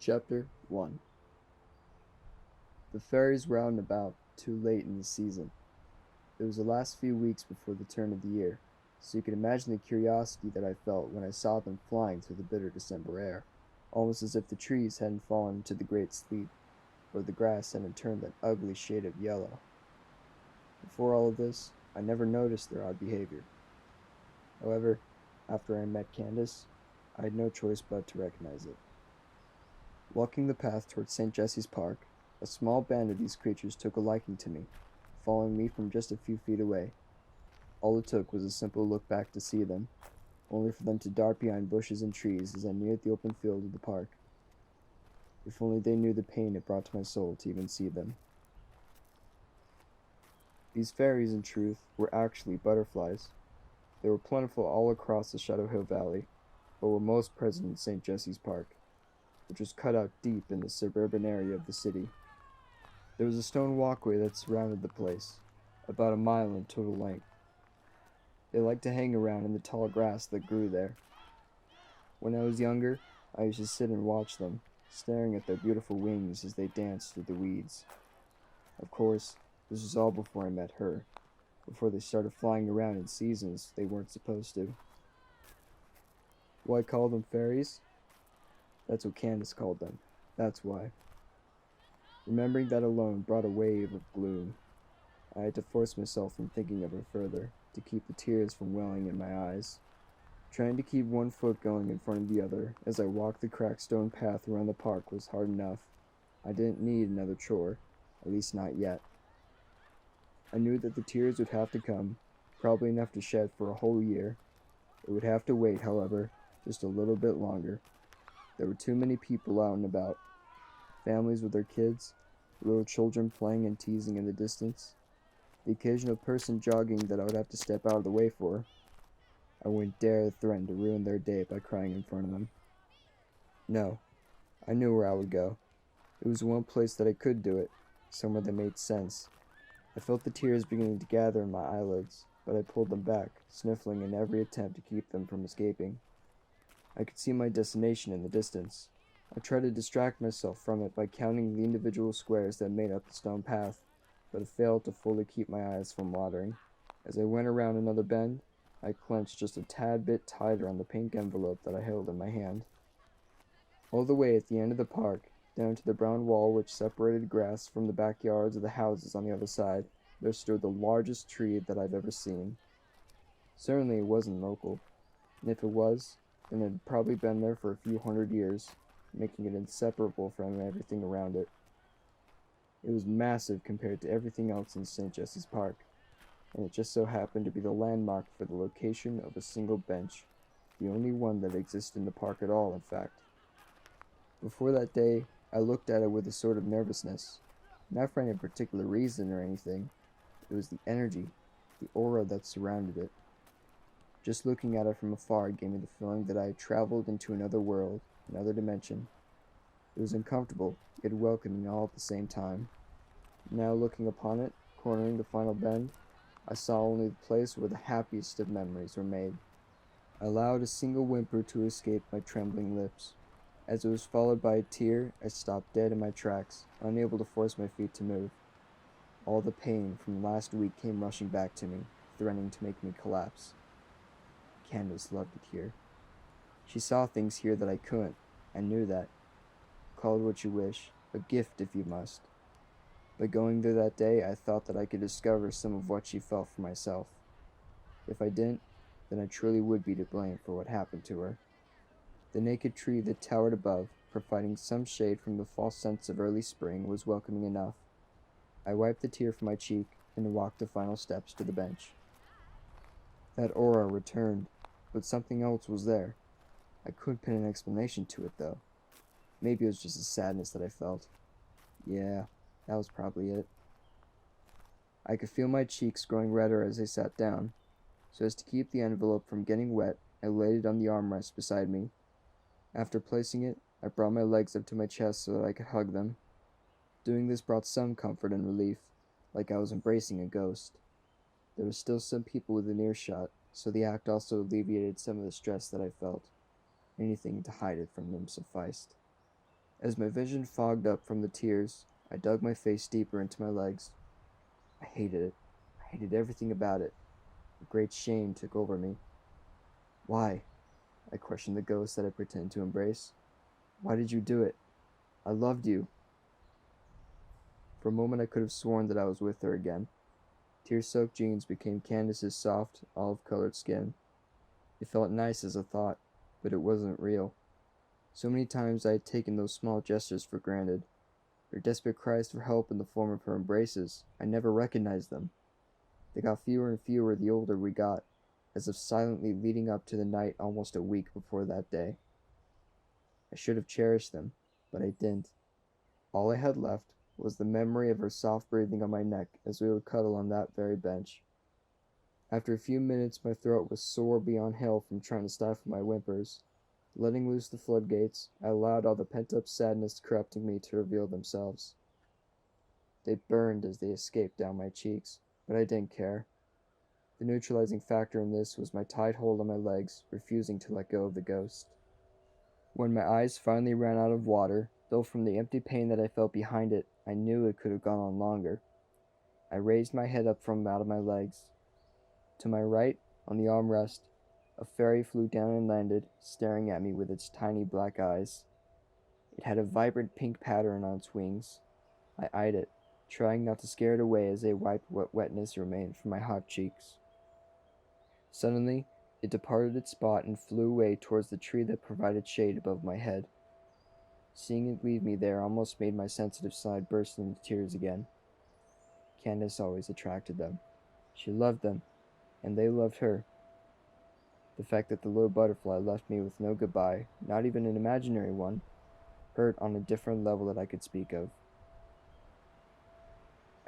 Chapter 1. The fairies were out and about too late in the season. It was the last few weeks before the turn of the year, so you can imagine the curiosity that I felt when I saw them flying through the bitter December air, almost as if the trees hadn't fallen into the great sleep, or the grass hadn't turned that ugly shade of yellow. Before all of this, I never noticed their odd behavior. However, after I met Candice, I had no choice but to recognize it. Walking the path towards St. Jesse's Park, a small band of these creatures took a liking to me, following me from just a few feet away. All it took was a simple look back to see them, only for them to dart behind bushes and trees as I neared the open field of the park. If only they knew the pain it brought to my soul to even see them. These fairies, in truth, were actually butterflies. They were plentiful all across the Shadow Hill Valley, but were most present in St. Jesse's Park, which was cut out deep in the suburban area of the city. There was a stone walkway that surrounded the place, about a mile in total length. They liked to hang around in the tall grass that grew there. When I was younger, I used to sit and watch them, staring at their beautiful wings as they danced through the weeds. Of course, this was all before I met her, before they started flying around in seasons they weren't supposed to. Why call them fairies? That's what Candice called them. That's why. Remembering that alone brought a wave of gloom. I had to force myself from thinking of her further, to keep the tears from welling in my eyes. Trying to keep one foot going in front of the other as I walked the cracked stone path around the park was hard enough. I didn't need another chore, at least not yet. I knew that the tears would have to come, probably enough to shed for a whole year. It would have to wait, however, just a little bit longer. There were too many people out and about. Families with their kids, little children playing and teasing in the distance, the occasional person jogging that I would have to step out of the way for. I wouldn't dare threaten to ruin their day by crying in front of them. No, I knew where I would go. It was one place that I could do it, somewhere that made sense. I felt the tears beginning to gather in my eyelids, but I pulled them back, sniffling in every attempt to keep them from escaping. I could see my destination in the distance. I tried to distract myself from it by counting the individual squares that made up the stone path, but it failed to fully keep my eyes from watering. As I went around another bend, I clenched just a tad bit tighter on the pink envelope that I held in my hand. All the way at the end of the park, down to the brown wall which separated grass from the backyards of the houses on the other side, there stood the largest tree that I've ever seen. Certainly it wasn't local, and if it was, then it had probably been there for a few hundred years, making it inseparable from everything around it. It was massive compared to everything else in St. Jesse's Park, and it just so happened to be the landmark for the location of a single bench, the only one that exists in the park at all, in fact. Before that day, I looked at it with a sort of nervousness, not for any particular reason or anything. It was the energy, the aura that surrounded it. Just looking at it from afar gave me the feeling that I had traveled into another world, another dimension. It was uncomfortable, yet welcoming all at the same time. Now looking upon it, cornering the final bend, I saw only the place where the happiest of memories were made. I allowed a single whimper to escape my trembling lips. As it was followed by a tear, I stopped dead in my tracks, unable to force my feet to move. All the pain from last week came rushing back to me, threatening to make me collapse. Candice loved it here. She saw things here that I couldn't, and knew that. Call it what you wish, a gift if you must. By going there that day, I thought that I could discover some of what she felt for myself. If I didn't, then I truly would be to blame for what happened to her. The naked tree that towered above, providing some shade from the false sense of early spring, was welcoming enough. I wiped the tear from my cheek and walked the final steps to the bench. That aura returned, but something else was there. I couldn't pin an explanation to it, though. Maybe it was just a sadness that I felt. Yeah, that was probably it. I could feel my cheeks growing redder as I sat down. So as to keep the envelope from getting wet, I laid it on the armrest beside me. After placing it, I brought my legs up to my chest so that I could hug them. Doing this brought some comfort and relief, like I was embracing a ghost. There were still some people within earshot, so the act also alleviated some of the stress that I felt. Anything to hide it from them sufficed. As my vision fogged up from the tears, I dug my face deeper into my legs. I hated it. I hated everything about it. A great shame took over me. Why? I questioned the ghost that I pretended to embrace. Why did you do it? I loved you. For a moment I could have sworn that I was with her again. Tear-soaked jeans became Candice's soft, olive-colored skin. It felt nice as a thought, but it wasn't real. So many times I had taken those small gestures for granted. Her desperate cries for help in the form of her embraces, I never recognized them. They got fewer and fewer the older we got, as if silently leading up to the night almost a week before that day. I should have cherished them, but I didn't. All I had left was the memory of her soft breathing on my neck as we would cuddle on that very bench. After a few minutes, my throat was sore beyond hell from trying to stifle my whimpers. Letting loose the floodgates, I allowed all the pent-up sadness corrupting me to reveal themselves. They burned as they escaped down my cheeks, but I didn't care. The neutralizing factor in this was my tight hold on my legs, refusing to let go of the ghost. When my eyes finally ran out of water, though from the empty pain that I felt behind it, I knew it could have gone on longer, I raised my head up from out of my legs. To my right, on the armrest, a fairy flew down and landed, staring at me with its tiny black eyes. It had a vibrant pink pattern on its wings. I eyed it, trying not to scare it away as I wiped what wetness remained from my hot cheeks. Suddenly, it departed its spot and flew away towards the tree that provided shade above my head. Seeing it leave me there almost made my sensitive side burst into tears again. Candice always attracted them. She loved them, and they loved her. The fact that the little butterfly left me with no goodbye, not even an imaginary one, hurt on a different level that I could speak of.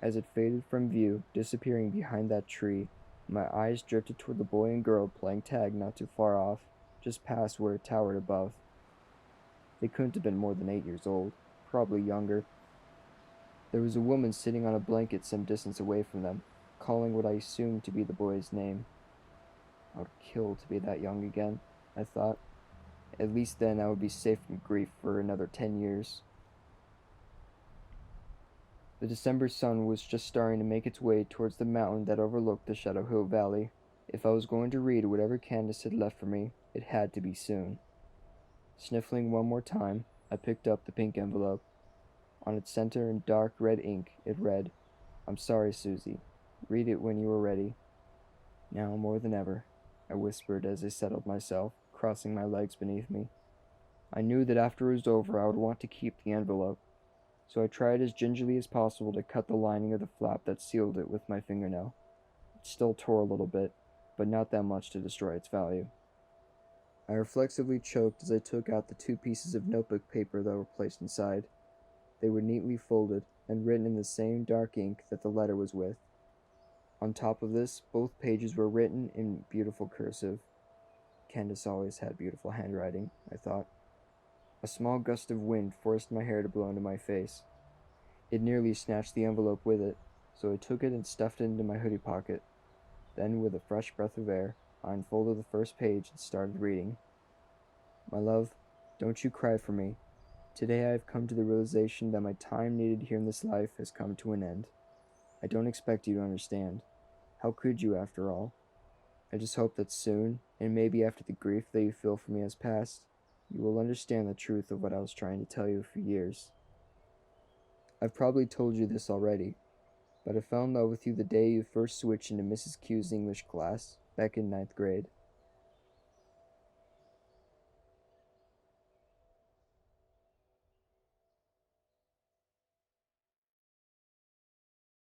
As it faded from view, disappearing behind that tree, my eyes drifted toward the boy and girl playing tag not too far off, just past where it towered above. They couldn't have been more than 8 years old, probably younger. There was a woman sitting on a blanket some distance away from them, calling what I assumed to be the boy's name. I would kill to be that young again, I thought. At least then I would be safe from grief for another 10 years. The December sun was just starting to make its way towards the mountain that overlooked the Shadow Hill Valley. If I was going to read whatever Candice had left for me, it had to be soon. Sniffling one more time, I picked up the pink envelope. On its center in dark red ink, it read, "I'm sorry, Susie. Read it when you are ready." "Now more than ever," I whispered as I settled myself, crossing my legs beneath me. I knew that after it was over I would want to keep the envelope, so I tried as gingerly as possible to cut the lining of the flap that sealed it with my fingernail. It still tore a little bit, but not that much to destroy its value. I reflexively choked as I took out the 2 pieces of notebook paper that were placed inside. They were neatly folded and written in the same dark ink that the letter was with. On top of this, both pages were written in beautiful cursive. Candice always had beautiful handwriting, I thought. A small gust of wind forced my hair to blow into my face. It nearly snatched the envelope with it, so I took it and stuffed it into my hoodie pocket. Then, with a fresh breath of air, I unfolded the first page and started reading. "My love, don't you cry for me. Today I have come to the realization that my time needed here in this life has come to an end. I don't expect you to understand. How could you, after all? I just hope that soon, and maybe after the grief that you feel for me has passed, you will understand the truth of what I was trying to tell you for years. I've probably told you this already, but I fell in love with you the day you first switched into Mrs. Q's English class, back in 9th grade.